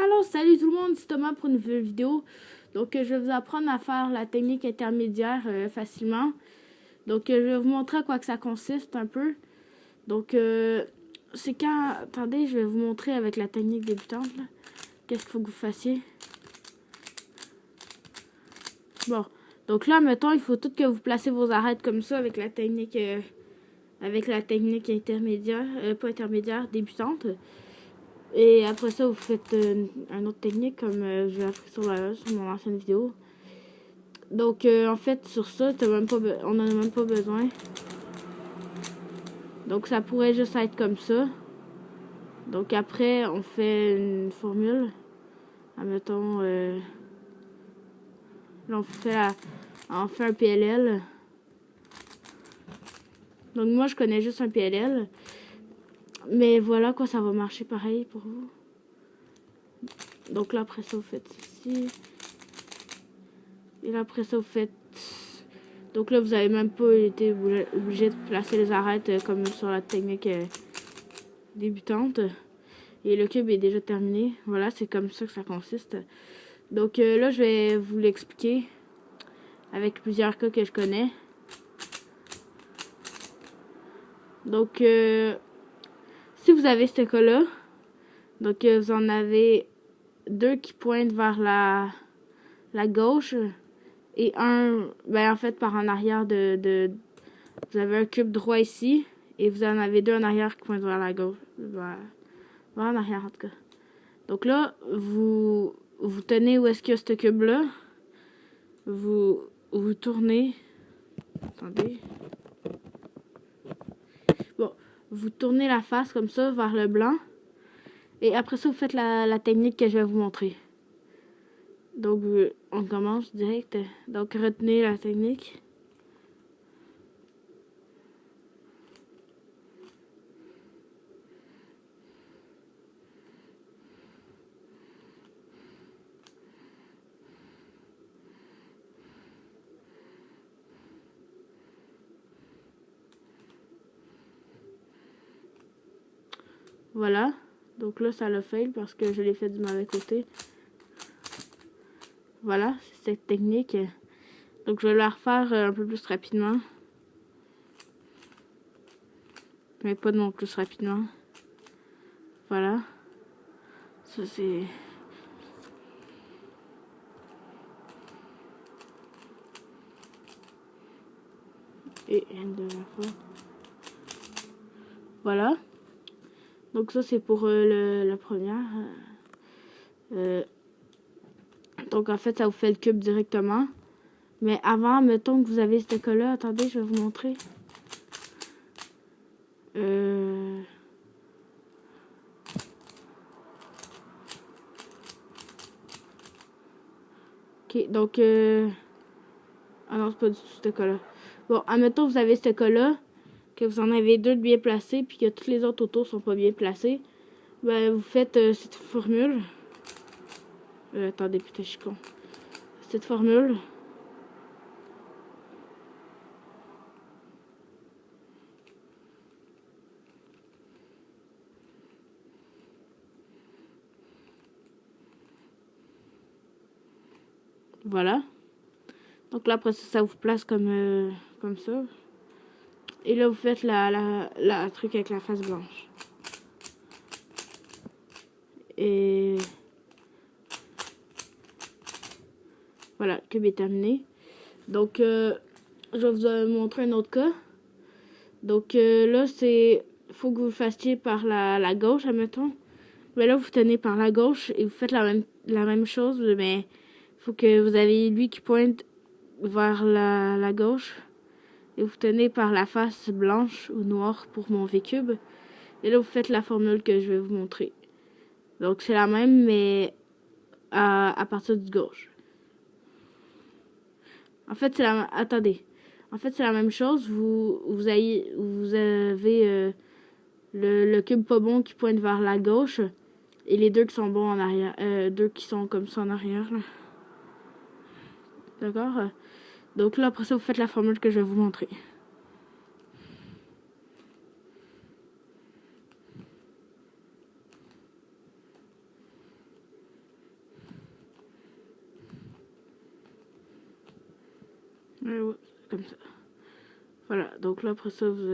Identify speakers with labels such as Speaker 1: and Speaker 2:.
Speaker 1: Alors, salut tout le monde, c'est Thomas pour une nouvelle vidéo. Donc, je vais vous apprendre à faire la technique intermédiaire facilement. Donc, je vais vous montrer à quoi que ça consiste un peu. Donc, c'est quand... Attendez, je vais vous montrer avec la technique débutante. Qu'est-ce qu'il faut que vous fassiez. Bon, donc là, mettons, il faut tout que vous placez vos arêtes comme ça avec la technique intermédiaire, pas intermédiaire, débutante. Et après ça, vous faites une autre technique comme je l'ai appris sur mon ancienne vidéo. Donc, en fait, sur ça, on n'en a même pas besoin. Donc, ça pourrait juste être comme ça. Donc, après, on fait une formule. Admettons, là, on fait un PLL. Donc, moi, je connais juste un PLL. Mais voilà quoi, ça va marcher pareil pour vous. Donc là, après ça, vous faites ici. Et là, après ça, vous faites... Donc là, vous n'avez même pas été obligé de placer les arêtes comme sur la technique débutante. Et le cube est déjà terminé. Voilà, c'est comme ça que ça consiste. Donc là, je vais vous l'expliquer avec plusieurs cas que je connais. Donc, si vous avez ce cas-là, donc vous en avez deux qui pointent vers la gauche et un, ben en fait, par en arrière vous avez un cube droit ici et vous en avez deux en arrière qui pointent vers la gauche. Vers en arrière, en tout cas. Donc là, vous tenez où est-ce qu'il y a ce cube-là. Vous tournez. Attendez. Bon, vous tournez la face comme ça vers le blanc. Et après ça, vous faites la technique que je vais vous montrer. Donc, on commence direct. Donc, retenez la technique. Voilà. Donc là, ça le fail parce que je l'ai fait du mauvais côté. Voilà, c'est cette technique. Donc, je vais la refaire un peu plus rapidement. Mais pas non plus rapidement. Voilà. Ça, c'est... Et une deuxième fois. Voilà. Donc ça, c'est pour la première. Donc, en fait, ça vous fait le cube directement. Mais avant, mettons que vous avez ce cas-là. Attendez, je vais vous montrer. Ok, donc... Ah non, c'est pas du tout ce cas-là. Bon, admettons que vous avez ce cas-là, que vous en avez deux de bien placés, puis que tous les autres autour sont pas bien placés. Ben, vous faites cette formule. Attendez, putain, je suis con. Cette formule. Voilà. Donc là, après ça, ça vous place comme ça. Et là, vous faites la truc avec la face blanche. Et... Voilà, le cube est terminé. Donc, je vais vous montrer un autre cas. Donc, là, c'est... faut que vous le fassiez par la gauche, admettons. Mais là, vous tenez par la gauche et vous faites la même chose, mais faut que vous avez lui qui pointe vers la gauche. Et vous tenez par la face blanche ou noire pour mon V-cube. Et là, vous faites la formule que je vais vous montrer. Donc, c'est la même, mais à partir du gauche. En fait, c'est la... Attendez. En fait, c'est la même chose. Vous avez le cube pas bon qui pointe vers la gauche. Et les deux qui sont bons en arrière. Deux qui sont comme ça en arrière. D'accord? Donc là, après ça, vous faites la formule que je vais vous montrer. Ouais, ouais, comme ça. Voilà, donc là après ça vous